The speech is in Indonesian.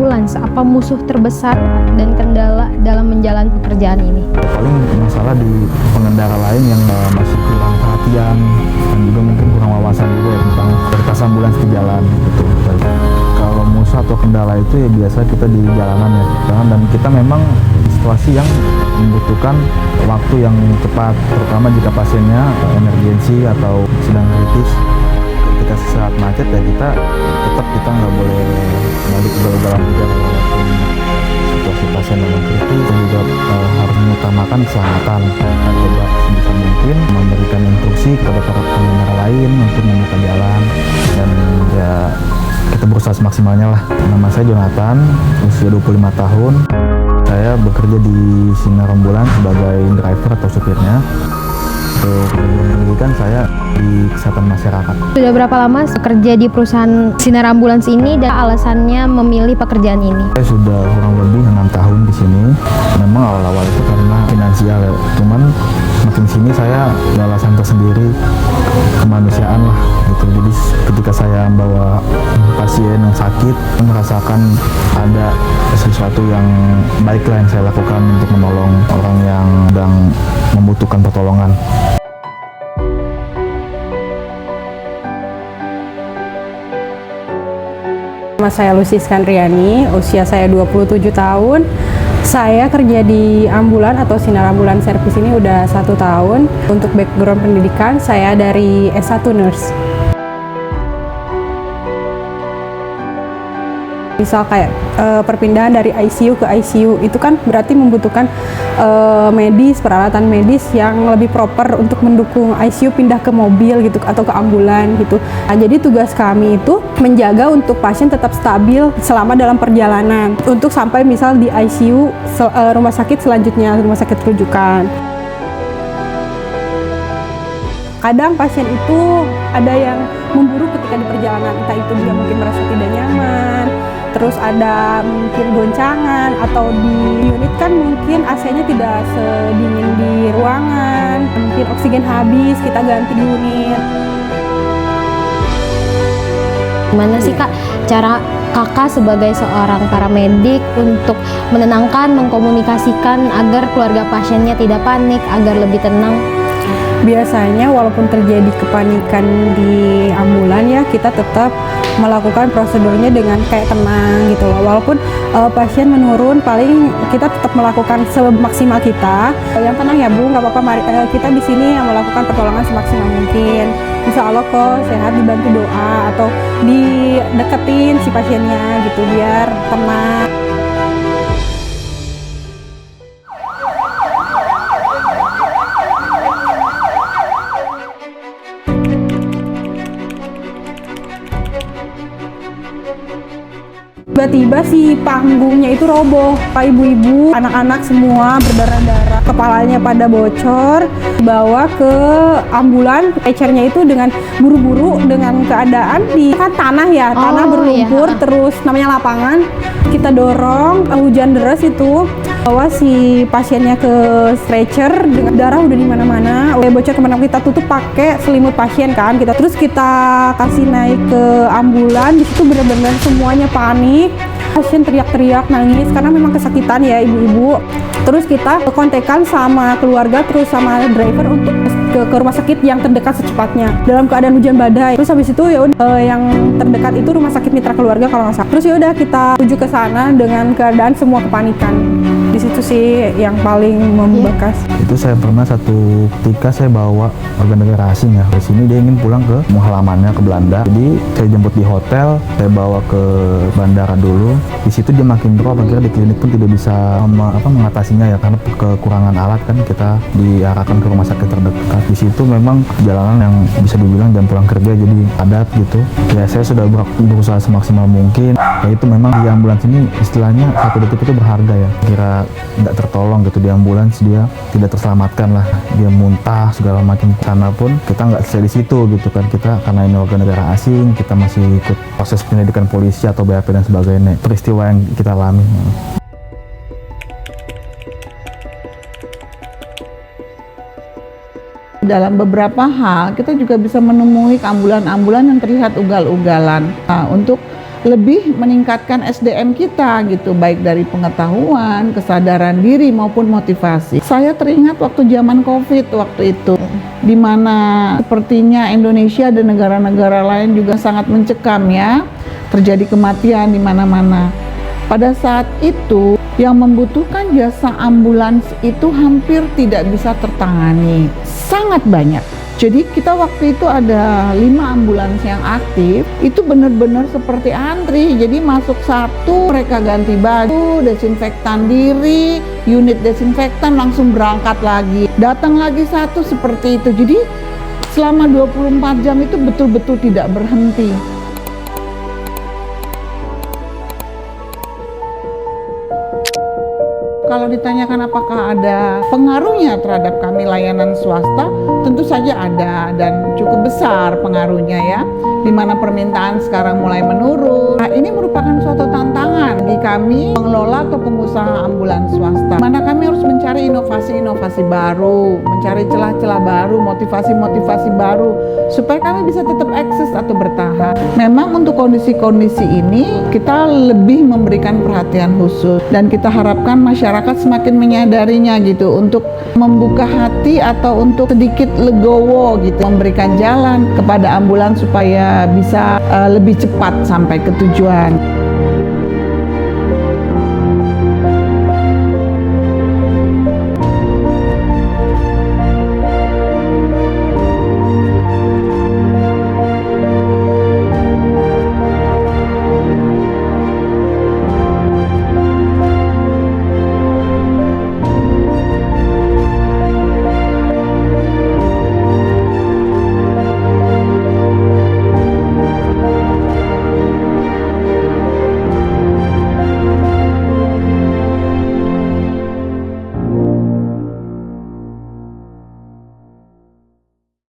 ambulans, apa musuh terbesar dan kendala dalam menjalani pekerjaan ini? Paling masalah di pengendara lain yang masih kurang perhatian dan juga mungkin kurang wawasan juga ya tentang kualitas ambulans di jalan gitu. Kalau musuh atau kendala itu ya biasa kita di jalanan ya, dan kita memang di situasi yang membutuhkan waktu yang cepat, terutama jika pasiennya emergensi atau sedang kritis. Ketika saat macet ya kita nggak boleh balik ugal-ugalan juga walaupun situasi pasien memang kritis, dan juga harus mengutamakan keselamatan. Kita coba sebisa mungkin memberikan instruksi kepada para pengendara lain untuk membuka jalan, dan ya kita berusaha semaksimalnya lah. Nama saya Jonathan, usia 25 tahun. Saya bekerja di Sinar Ambulans sebagai driver atau supirnya. Untuk pendidikan saya di kesehatan masyarakat. Sudah berapa lama bekerja di perusahaan Sinar Ambulans ini dan alasannya memilih pekerjaan ini? Saya sudah kurang lebih 6 tahun di sini. Memang awal-awal itu karena finansial ya. Cuman makin sini saya ada alasan tersendiri, kemanusiaan lah gitu. Jadi ketika saya membawa pasien yang sakit, merasakan ada sesuatu yang baik lah yang saya lakukan untuk menolong orang yang sedang membutuhkan pertolongan. Nama saya Lucy Skandriani, usia saya 27 tahun. Saya kerja di ambulan atau Sinar Ambulans Service ini udah 1 tahun. Untuk background pendidikan, saya dari S1 Nurse. Misal kayak perpindahan dari ICU ke ICU, itu kan berarti membutuhkan medis, peralatan medis yang lebih proper untuk mendukung ICU pindah ke mobil gitu atau ke ambulan gitu. Nah, jadi tugas kami itu menjaga untuk pasien tetap stabil selama dalam perjalanan untuk sampai misal di ICU rumah sakit selanjutnya, rumah sakit rujukan. Kadang pasien itu ada yang memburu ketika di perjalanan, entah itu dia mungkin merasa tidak nyaman, terus ada mungkin goncangan, atau di unit kan mungkin AC-nya tidak sedingin di ruangan, mungkin oksigen habis, kita ganti di unit. Gimana sih Kak cara Kakak sebagai seorang paramedik untuk menenangkan, mengkomunikasikan agar keluarga pasiennya tidak panik, agar lebih tenang? Biasanya walaupun terjadi kepanikan di ambulan ya, kita tetap melakukan prosedurnya dengan kayak tenang gitu loh. Walaupun pasien menurun, paling kita tetap melakukan semaksimal kita. Yang tenang ya Bu, nggak apa-apa, kita di sini yang melakukan pertolongan semaksimal mungkin. Insya Allah kok sehat, dibantu doa atau dideketin si pasiennya gitu biar tenang. Tiba-tiba si panggungnya itu roboh, Pak ibu-ibu, anak-anak semua berdarah-darah, kepalanya pada bocor, dibawa ke ambulan. Stretchernya itu dengan buru-buru dengan keadaan di kan tanah ya, tanah berlumpur, iya. Terus namanya lapangan, kita dorong, hujan deras itu, bawa si pasiennya ke stretcher dengan darah udah di mana-mana, bocor kemana, kita tutup pakai selimut pasien kan, terus kita kasih naik ke ambulan. Di situ benar-benar semuanya panik. Pasien teriak-teriak, nangis karena memang kesakitan ya ibu-ibu. Terus kita kontekan sama keluarga terus sama driver untuk ke rumah sakit yang terdekat secepatnya dalam keadaan hujan badai. Terus habis itu ya yang terdekat itu rumah sakit mitra keluarga kalau nggak salah. Terus ya udah kita tuju ke sana dengan keadaan semua kepanikan. Di situ sih yang paling membekas. Itu saya pernah satu ketika saya bawa warga negara asing ya ke sini, dia ingin pulang ke halamannya ke Belanda. Jadi saya jemput di hotel, saya bawa ke bandara dulu. Di situ dia makin drop, akhirnya di klinik pun tidak bisa mengatasinya ya karena kekurangan alat kan, kita diarahkan ke rumah sakit terdekat. Di situ memang jalanan yang bisa dibilang jam pulang kerja jadi padat gitu. Ya saya sudah berusaha semaksimal mungkin. Ya itu memang di ambulans ini istilahnya satu detik itu berharga ya. Kira nggak tertolong gitu di ambulans, dia tidak terselamatkan lah, dia muntah segala macam. Karena pun kita nggak selesai di situ gitu kan, kita karena ini warga negara asing, kita masih ikut proses penyelidikan polisi atau BAP dan sebagainya. Peristiwa yang kita alami. Dalam beberapa hal kita juga bisa menemui ambulan-ambulan yang terlihat ugal-ugalan. Nah, untuk lebih meningkatkan SDM kita gitu, baik dari pengetahuan, kesadaran diri maupun motivasi. Saya teringat waktu zaman COVID waktu itu, di mana sepertinya Indonesia dan negara-negara lain juga sangat mencekam ya, terjadi kematian di mana-mana. Pada saat itu yang membutuhkan jasa ambulans itu hampir tidak bisa tertangani, sangat banyak. Jadi kita waktu itu ada 5 ambulans yang aktif, itu benar-benar seperti antri. Jadi masuk satu, mereka ganti baju, desinfektan diri, unit desinfektan langsung berangkat lagi. Datang lagi satu seperti itu. Jadi selama 24 jam itu betul-betul tidak berhenti. Kalau ditanyakan apakah ada pengaruhnya terhadap kami layanan swasta, tentu saja ada dan cukup besar pengaruhnya ya, di mana permintaan sekarang mulai menurun. Nah, ini merupakan suatu tantangan bagi kami pengelola atau pengusaha ambulans swasta, mana kami harus mencari inovasi-inovasi baru, mencari celah-celah baru, motivasi-motivasi baru, supaya kami bisa tetap eksis atau bertahan. Memang untuk kondisi-kondisi ini kita lebih memberikan perhatian khusus, dan kita harapkan masyarakat semakin menyadarinya gitu, untuk membuka hati atau untuk sedikit legowo gitu, memberikan jalan kepada ambulans supaya bisa lebih cepat sampai ke tujuan.